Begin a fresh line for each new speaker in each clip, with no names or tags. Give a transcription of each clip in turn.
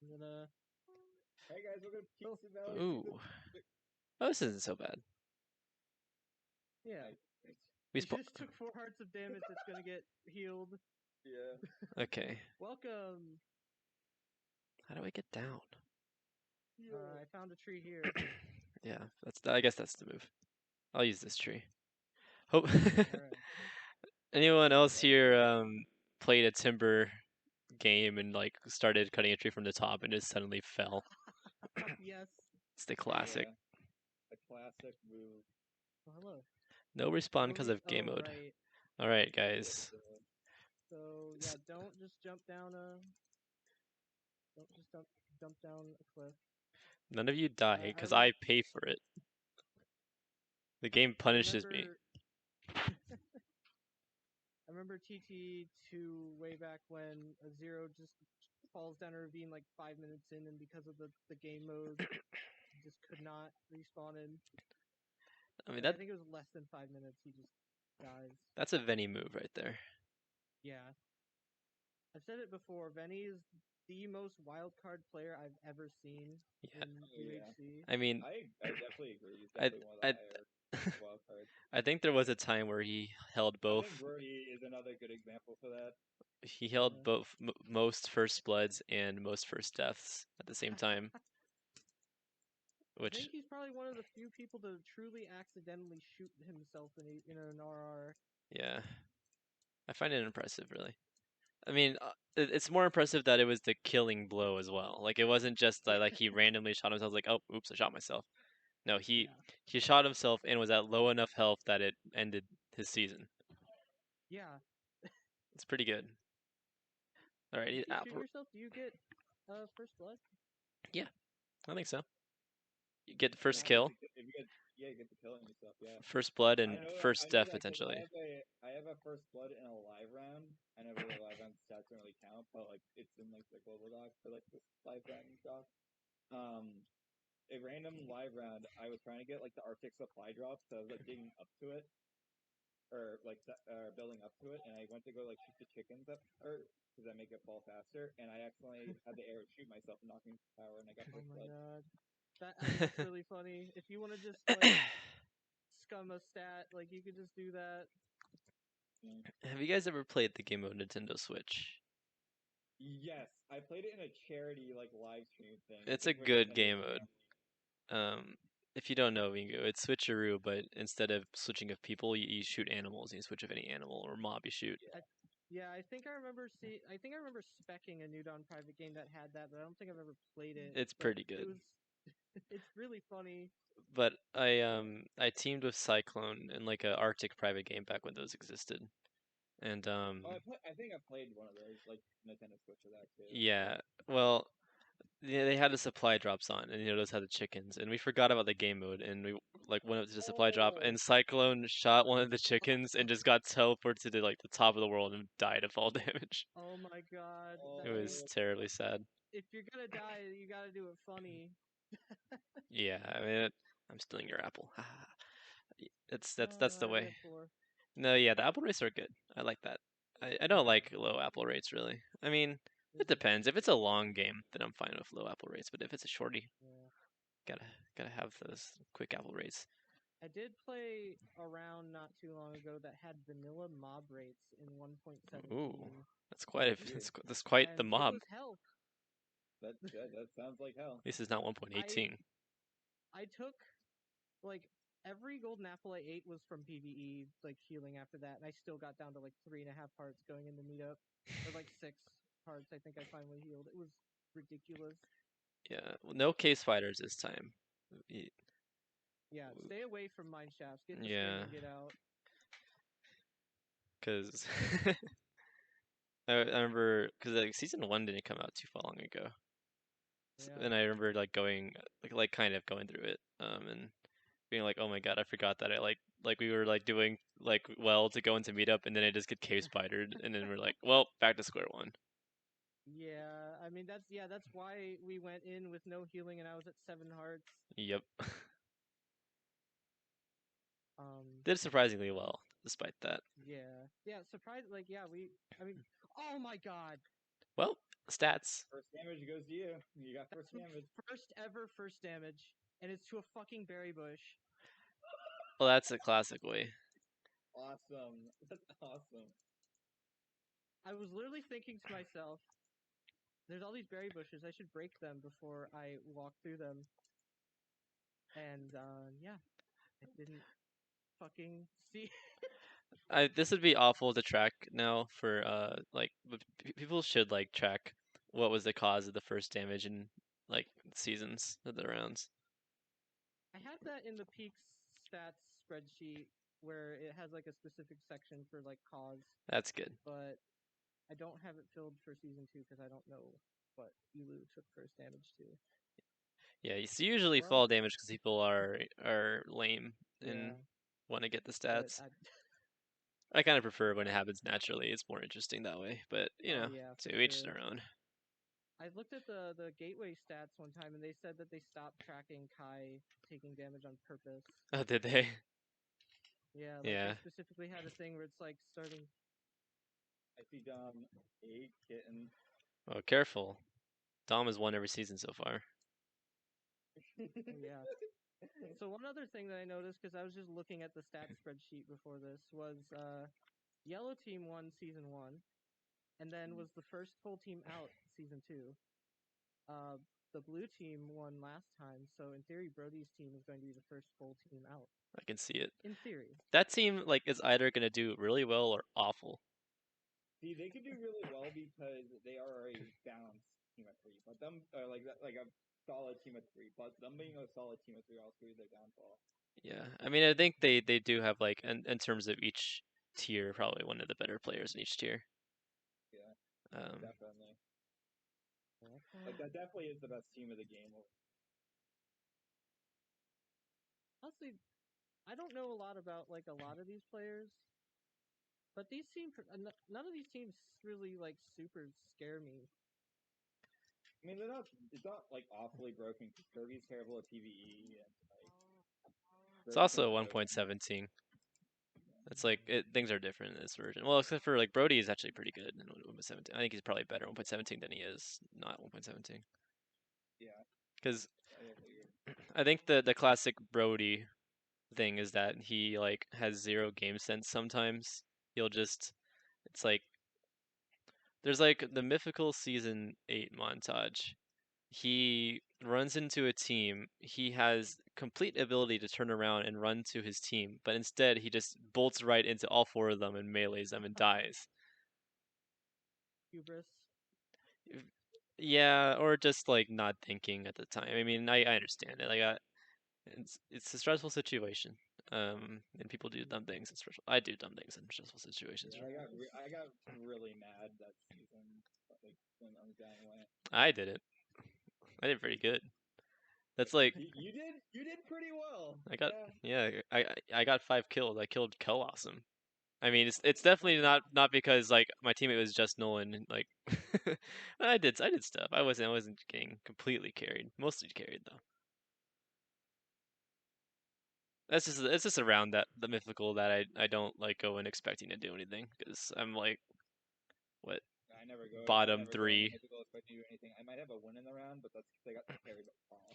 gonna...
Hey guys, we're gonna Pizza Valley.
Ooh. Oh, this isn't so bad.
Yeah.
We
You just took 4 hearts of damage. It's gonna get healed.
Yeah.
Okay.
Welcome.
How do I get down?
I found a tree here.
Yeah, I guess that's the move. I'll use this tree. Hope.
Alright.
Anyone else here played a timber game and like started cutting a tree from the top and just suddenly fell?
Yes.
It's the classic.
Yeah. The classic move.
Oh, hello.
No respawn because of game mode.
Right.
All right, guys.
So yeah, don't just jump down don't just jump down a cliff.
None of you die because I pay for it. The game punishes me.
I remember TT2 way back when a Zero just falls down a ravine like 5 minutes in, and because of the game mode, just could not respawn in.
I mean,
I think it was less than 5 minutes. He just dies.
That's a Venny move right there.
Yeah, I've said it before. Venny is the most wildcard player I've ever seen in UHC.
I mean,
I definitely agree. He's definitely one of the higher wild cards.
I think there was a time where he held both.
I think Rory is another good example for that.
He held both most first bloods and most first deaths at the same time.
I think he's probably one of the few people to truly accidentally shoot himself in an RR.
Yeah, I find it impressive, really. I mean, it's more impressive that it was the killing blow as well. Like, it wasn't just that like he randomly shot himself. Like, oh, oops, I shot myself. No, he shot himself and was at low enough health that it ended his season.
Yeah,
it's pretty good. All right,
if you shoot yourself, do you get first blood?
Yeah, I think so. You get the first kill.
You get the kill on yourself. Yeah.
First blood and first death potentially.
I have a first blood in a live round. I know the live round stats don't really count, but like it's in like the global doc for like this live round doc. A random live round, I was trying to get like the Arctic supply drop, so I was like digging up to it, or like building up to it, and I went to go like shoot the chickens up, or because I make it fall faster, and I accidentally had the arrow shoot myself, knocking me to power, and I got first blood.
God. That's really funny. If you want to just like scum a stat, like you could just do that.
Have you guys ever played the game of Nintendo Switch?
Yes, I played it in a charity like live stream thing.
It's a good game mode. If you don't know, Wingo, it's switcheroo, but instead of switching of people, you shoot animals. And you switch of any animal or mob you shoot.
Yeah, I think I remember speccing a New Dawn private game that had that, but I don't think I've ever played it.
It's pretty good.
It's really funny.
But I teamed with Cyclone in like a Arctic private game back when those existed. And
I think I played one of those, like Nintendo Switch or that too.
Yeah, well, they had the supply drops on, and those had the chickens, and we forgot about the game mode, and we like went up to the supply drop, and Cyclone shot one of the chickens and just got teleported to like the top of the world and died of fall damage.
Oh my god!
It was terribly sad.
If you're gonna die, you gotta do it funny.
Yeah, I mean, I'm stealing your apple. That's the way. No, yeah, the apple rates are good. I like that. I don't like low apple rates really. I mean, it depends. If it's a long game, then I'm fine with low apple rates. But if it's a shorty, gotta have those quick apple rates.
I did play a round not too long ago that had vanilla mob rates in 1.17.
Ooh, that's quite the mob.
It was hell.
That sounds like hell.
This is not 1.18.
I took like every golden apple I ate was from PvE, like healing after that, and I still got down to like 3.5 hearts going in the meetup, or like 6 hearts. I think I finally healed. It was ridiculous.
Yeah, well, no case fighters this time.
Yeah, stay away from mine shafts. Get the skin and get out.
Because I remember because like season 1 didn't come out too long ago. And I remember like going like kind of going through it and being like, oh my god, I forgot that I like we were like doing like well to go into meetup, and then I just get cave spidered, and then we're like, well, back to square one.
Yeah, I mean that's why we went in with no healing, and I was at 7 hearts.
Yep. Did surprisingly well despite that.
Yeah, surprised. Like, yeah, I mean, oh my god,
Well, stats.
First damage goes to you. You got first damage.
First ever first damage, and it's to a fucking berry bush.
Well, that's a classic way.
Awesome. That's awesome.
I was literally thinking to myself, there's all these berry bushes, I should break them before I walk through them. And, yeah, I didn't fucking see.
This would be awful to track now for like people should like track what was the cause of the first damage in like seasons of the rounds.
I have that in the peaks stats spreadsheet where it has like a specific section for like cause,
That's good.
but I don't have it filled for season 2 because I don't know what Elu took first damage to.
Yeah, it's usually
Well,
fall damage because people are lame
yeah,
and want to get the
but
stats. I kind of prefer when it happens naturally. It's more interesting that way. But you
oh
know,
yeah, for
to each
sure.
their own.
I looked at the gateway stats one time, and they said that they stopped tracking Kai taking damage on purpose.
Oh, did they?
Yeah, like
Yeah.
they specifically had a thing where it's like starting.
I see Dom 8 kitten.
Oh, careful. Dom has won every season so far.
Oh, yeah. So one other thing that I noticed, because I was just looking at the stats spreadsheet before this, was Yellow Team won Season 1, and then was the first full team out Season 2. The Blue Team won last time, so in theory, Brody's team is going to be the first full team out.
I can see it.
In theory.
That team like is either gonna do really well or awful.
See, they could do really well because they are a balanced team at 3. But them, like a solid team at 3. But them being a solid team at 3 also be their downfall.
Yeah, I mean, I think they do have like in terms of each tier, probably one of the better players in each tier.
Yeah,
Um,
definitely. Like that definitely is the best team of the game.
Honestly, I don't know a lot about like a lot of these players, but these seem none of these teams really like super scare me.
I mean, they're not. It's not like awfully broken. Kirby's terrible at PVE, and like
it's also 1.17. It's like things are different in this version. Well, except for like Brody is actually pretty good in 1.17. I think he's probably better 1.17 than he is not 1.17.
Yeah.
Because I think the classic Brody thing is that he like has zero game sense sometimes. He'll just it's like there's like the mythical season 8 montage. He runs into a team. He has complete ability to turn around and run to his team, but instead he just bolts right into all 4 of them and melees them and dies.
Hubris.
Yeah, or just like not thinking at the time. I mean, I understand it. Like it's a stressful situation. And people do dumb things in stressful. I do dumb things in stressful situations.
Yeah, I got really mad that season, like when Undying went.
I did it. I did pretty good. That's like
you did pretty well.
I got I got 5 kills. I killed Awesome. I mean, it's definitely not because like my teammate was just Nolan. Like I did stuff. I wasn't getting completely carried. Mostly carried though. It's just around that the mythical that I don't like go in expecting to do anything because I'm like what
I never go. I
bottom
never go in
3.
mythical expecting to do anything. I might have a win in the round, but that's because I got carried by Paul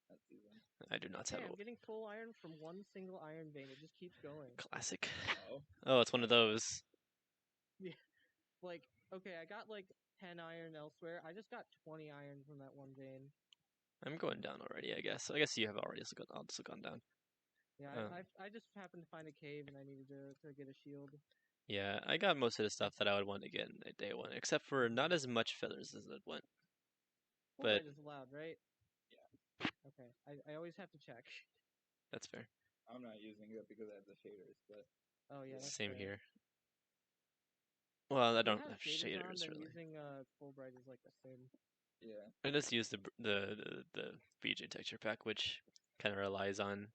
that season.
I do not
Okay,
have
I'm
a
getting full iron from one single iron vein. It just keeps going.
classic.
Oh,
Oh, it's one of those.
Yeah, like okay, I got like 10 iron elsewhere. I just got 20 iron from that one vein.
I'm going down already. I guess. I guess you have already. I'll just gone down.
Yeah, I just happened to find a cave and I needed to get a shield.
Yeah, I got most of the stuff that I would want to get in day 1, except for not as much feathers as it went. But
Fulbright is allowed, right?
Yeah.
Okay, I always have to check.
That's fair.
I'm not using it because I have the shaders, but
Oh yeah, that's
Same
fair.
here. Well, I
If you
don't
have
have
shaders on,
shaders
then
really.
using Fulbright is like a sin.
yeah.
I just use the BJ texture pack, which kind of relies on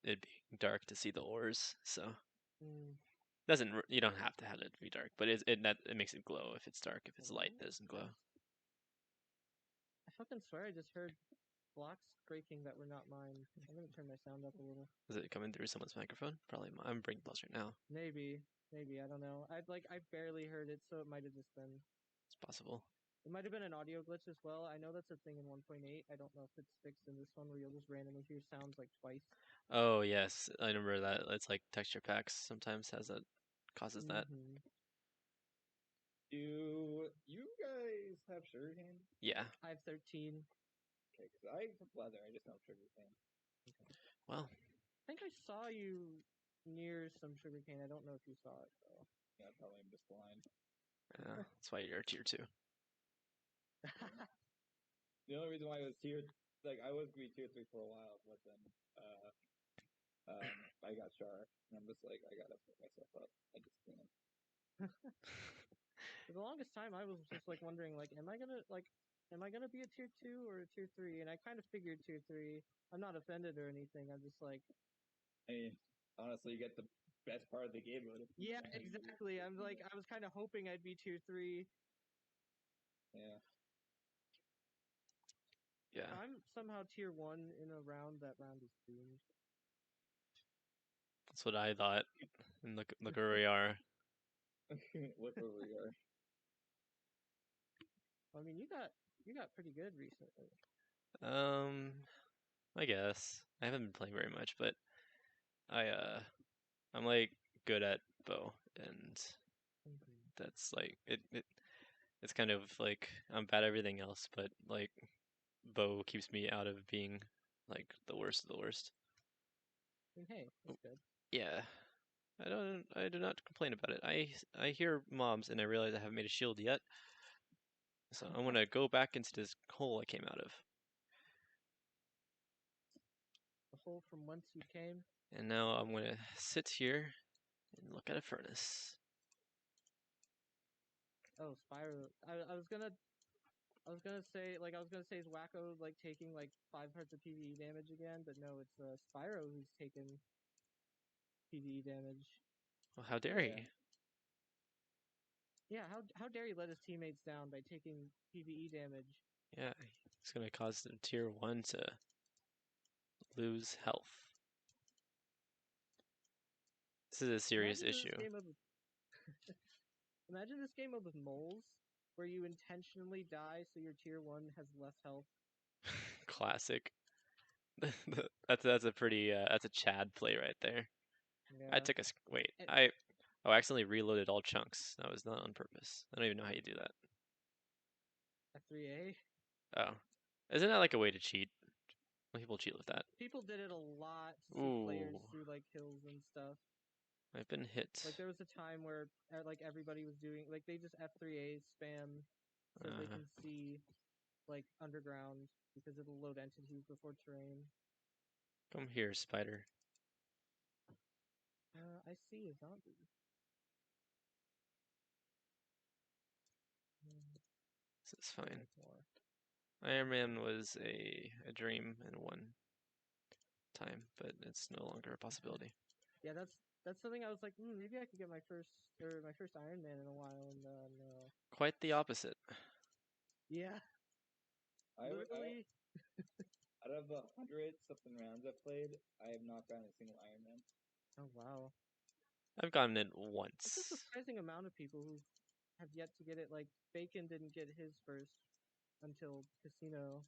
it being dark to see the ores. So you don't have to have it be dark, but it makes it glow if it's dark. If it's light, it doesn't glow.
I fucking swear I just heard blocks breaking that were not mine. I'm gonna turn my sound up a little.
Is it coming through someone's microphone? Probably. I'm bringing plus right now.
Maybe I don't know. I barely heard it, so it might have just been.
It's possible.
It might have been an audio glitch as well. I know that's a thing in 1.8. I don't know if it's fixed in this one where you'll just randomly hear sounds like twice.
Oh yes, I remember that. It's like texture packs sometimes causes that.
Do you guys have sugarcane?
Yeah.
I have 13.
Okay, because I have leather. I just don't have sugarcane.
Well,
I think I saw you near some sugarcane. I don't know if you saw it though.
Yeah, probably I'm just blind.
that's why you're tier 2.
The only reason why I was I was be tier 3 for a while, but then I got shark, and I'm just like, I gotta put myself up. I just can't.
For the longest time, I was just like wondering, like, am I gonna be a tier 2 or a tier 3? And I kind of figured tier 3. I'm not offended or anything. I'm just like,
I mean, honestly, you get the best part of the game out of it.
yeah, exactly. I'm like, I was kind of hoping I'd be tier 3.
Yeah.
Yeah.
If I'm somehow tier 1 in a round, that round is doomed.
That's what I thought. And look where we are.
Look where we are.
I mean, you got pretty good recently.
I guess. I haven't been playing very much, but I'm like good at bow, and that's like it's kind of like I'm bad at everything else, but like bow keeps me out of being like the worst of the worst.
I mean, hey, that's good.
Yeah. I do not complain about it. I hear mobs and I realize I haven't made a shield yet. So I'm gonna go back into this hole I came out of.
The hole from whence you came.
And now I'm gonna sit here and look at a furnace.
Oh, Spyro. I was gonna say is Wacko like taking like 5 hearts of PvE damage again, but no, it's Spyro who's taken PvE damage.
Well, how dare he?
Yeah, how dare he let his teammates down by taking PvE damage?
Yeah, it's gonna cause the tier 1 to lose health. This is a serious issue.
Imagine this game with moles, where you intentionally die so your tier 1 has less health.
Classic. That's a pretty that's a Chad play right there.
Yeah.
I took a wait. I accidentally reloaded all chunks. That was not on purpose. I don't even know how you do that.
F3A.
Oh, isn't that like a way to cheat? People cheat with that.
People did it a lot to see players through like hills and stuff.
I've been hit.
Like there was a time where like everybody was doing like they just F3A spam so they can see like underground because it'll load entities before terrain.
Come here, spider.
I see a zombie.
This is fine. Iron Man was a dream in one time, but it's no longer a possibility.
Yeah, that's something I was like, maybe I could get my first Iron Man in a while, and no.
Quite the opposite.
Yeah. Literally.
Out of 100-something rounds I've played, I have not gotten a single Iron Man.
Oh wow.
I've gotten it once.
It's a surprising amount of people who have yet to get it. Like Bacon didn't get his first until Casino.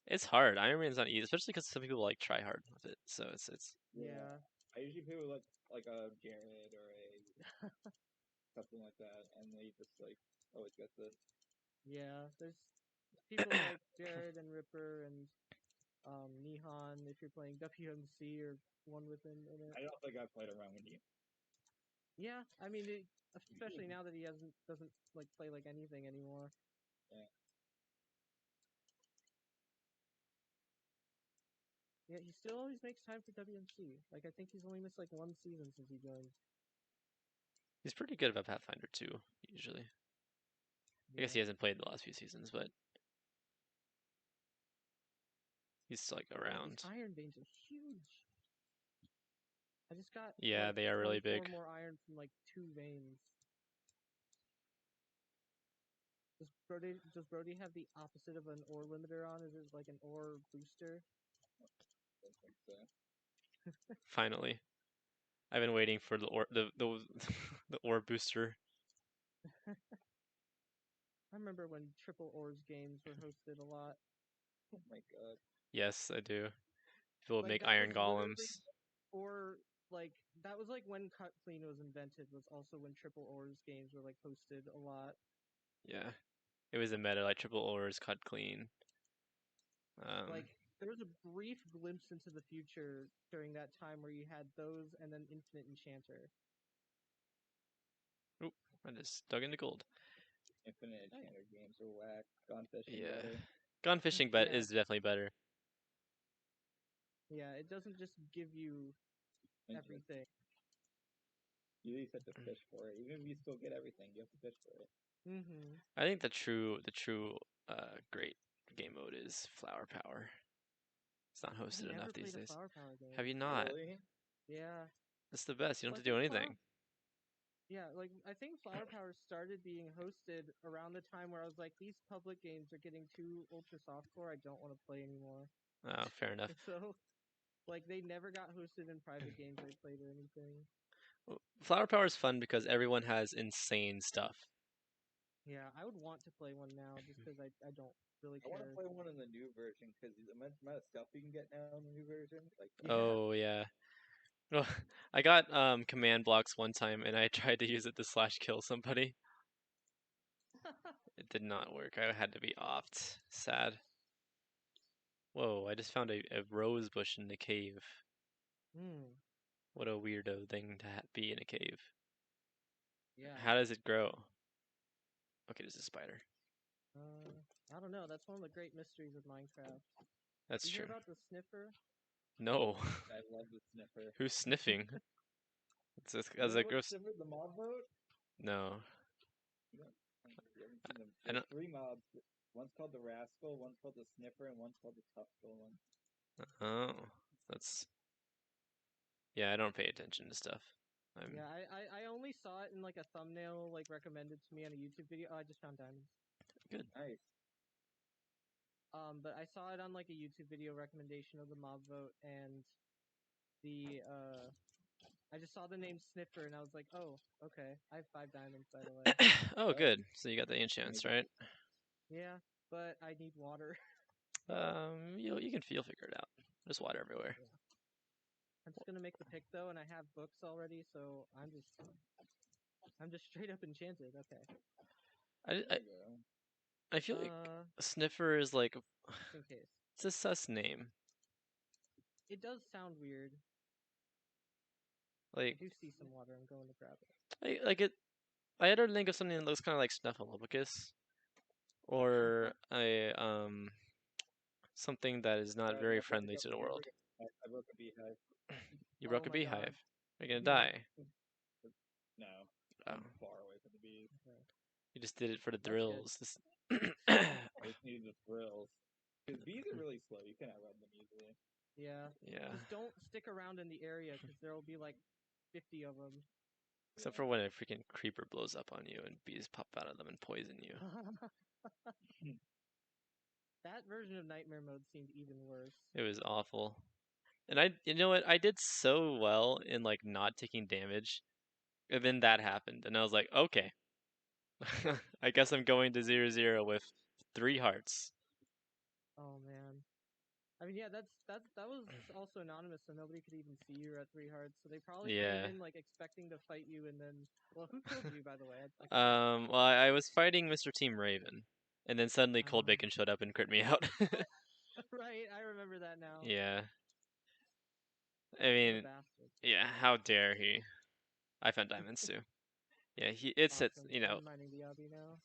It's hard. Iron Man's not easy, especially because some people like try hard with it. So it's.
Yeah.
I usually play with like a Jared or a something like that, and they just like always get it.
Yeah, there's people like Jared and Ripper and Nihon if you're playing WMC or one with him in it.
I don't think I've played around with you.
Yeah, I mean, especially now that he doesn't like play like anything anymore.
Yeah.
Yeah, he still always makes time for WMC. Like I think he's only missed like 1 season since he joined.
He's pretty good about Pathfinder 2, usually. I guess he hasn't played the last few seasons, but he's like around.
These iron veins are huge. I just got
yeah, they are really big.
4 more iron from like 2 veins. Does Brody have the opposite of an ore limiter on? Is it like an ore booster?
I think so.
Finally, I've been waiting for the ore the ore booster.
I remember when Triple Oars games were hosted a lot.
Oh my god.
Yes, I do. People would
Like
make
that
iron
was literally,
golems.
or like that was like when Cut Clean was invented. Was also when Triple Oars games were like hosted a lot.
Yeah, it was a meta like triple ores, cut clean.
Like there was a brief glimpse into the future during that time where you had those and then Infinite Enchanter.
Oop, I just dug into gold.
Infinite
Oh, yeah.
Enchanter games are whack. Gone fishing
Yeah,
better.
gun fishing, but
Yeah.
is definitely better.
Yeah, it doesn't just give you
Interest.
everything.
You at least have to fish for it. Even if you still get everything, you have to fish for it.
Mm-hmm.
I think the true great game mode is Flower Power. It's not
I've
hosted
never
enough these
played a
days.
Flower Power
Have
game.
you not?
Really?
Yeah.
It's the best. You don't
Well, I
have to do
think Flower
anything.
Yeah, like I think Flower Power started being hosted around the time where I was like, these public games are getting too ultra softcore. I don't want to play anymore.
Oh, fair enough.
So, like, they never got hosted in private games I played or anything.
Flower Power is fun because everyone has insane stuff.
Yeah, I would want to play one now just because I don't really
I want to
care.
play one in the new version because the amount of stuff you can get now in the new version, like
Yeah.
Oh yeah. Well, I got command blocks one time and I tried to use it to slash kill somebody. It did not work. I had to be offed. Sad. Whoa, I just found a rose bush in the cave.
Hmm.
What a weirdo thing to be in a cave.
Yeah.
How does it grow? Okay, there's a spider.
I don't know. That's one of the great mysteries of Minecraft.
That's
You hear
true.
about the sniffer?
No.
I love the sniffer.
Who's sniffing? It's just,
You
as
don't know
a
what
gross.
sniffer? The mob vote?
No.
You haven't seen them.
I
There's
don't.
3 mobs. One's called the rascal, one's called the sniffer, and one's called the tough golem.
Oh, that's. Yeah, I don't pay attention to stuff.
Yeah, I only saw it in like a thumbnail like recommended to me on a YouTube video. Oh, I just found diamonds.
Good.
Nice.
But I saw it on like a YouTube video recommendation of the mob vote, and the I just saw the name Sniffer, and I was like, oh, okay. I have 5 diamonds, by the way.
Oh, good. So you got the enchants, right?
Yeah, but I need water.
You can feel figure it out. There's water everywhere.
Yeah. I'm just gonna make the pick though, and I have books already, so I'm just straight up enchanted. Okay.
I,
There
I,
you go.
I feel like Sniffer is like
Just in case.
it's a sus name.
It does sound weird. I
Like
do see some water. I'm going to grab it.
I had to think of something that looks kind of like Snuffleupagus, or a something that is not
Bad,
very
my
friendly to the
never
world.
I broke a beehive.
You
Oh
broke a
my god.
beehive. You're gonna die.
No,
Oh,
I'm far away from the bees.
Okay.
you just did it for the
That's good.
thrills. This...
I just need the thrills. Because bees are really slow. You can outrun them easily.
Yeah.
Yeah.
Just don't stick around in the area because there will be like 50 of them.
Except for when a freaking creeper blows up on you and bees pop out of them and poison you.
That version of Nightmare Mode seemed even worse.
It was awful. And you know what? I did so well in like not taking damage, and then that happened, and I was like, okay, I guess I'm going to 0-0 with 3 hearts.
Oh man. I mean, yeah, that was also anonymous, so nobody could even see you at 3 hearts. So they probably came
Yeah.
in like expecting to fight you, and then, well, who killed you by the way? I forgot.
Well, I was fighting Mr. Team Raven, and then suddenly Cold Bacon showed up and crit me out.
Right, I remember that now.
Yeah. I
What a
mean,
bastard.
yeah, how dare he? I found diamonds too. Yeah, it's
Awesome. I'm mining the obby now.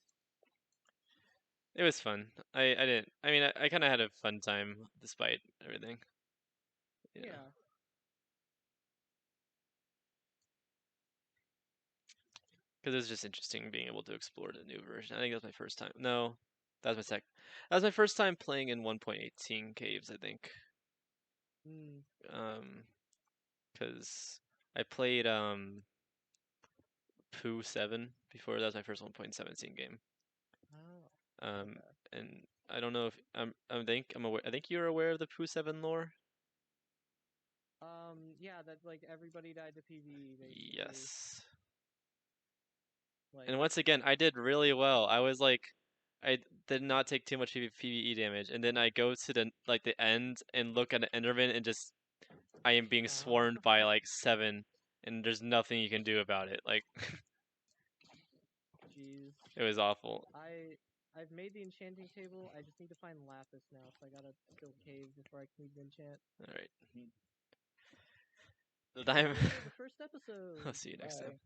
it was fun. I didn't. I mean, I kind of had a fun time despite everything.
Yeah.
Because it was just interesting being able to explore the new version. I think that was my first time. No, that was my sec. That was my first time playing in 1.18 caves. I think.
Mm.
Because I played Pooh 7 before. That was my first 1.17 game.
Oh.
Um,
Okay.
and I don't know if I'm aware. I think you're aware of the Pooh 7 lore.
Yeah, that like everybody died to PvE basically.
Yes.
Like,
And once again, I did really well. I was like, I did not take too much PvE damage, and then I go to the end and look at an Enderman and just I am being swarmed by like 7, and there's nothing you can do about it. Like,
jeez.
it was awful.
I've made the enchanting table. I just need to find lapis now, so I gotta go cave before I can even enchant.
All right.
Mhm.
The time.
Enjoy the first episode.
I'll see you next time.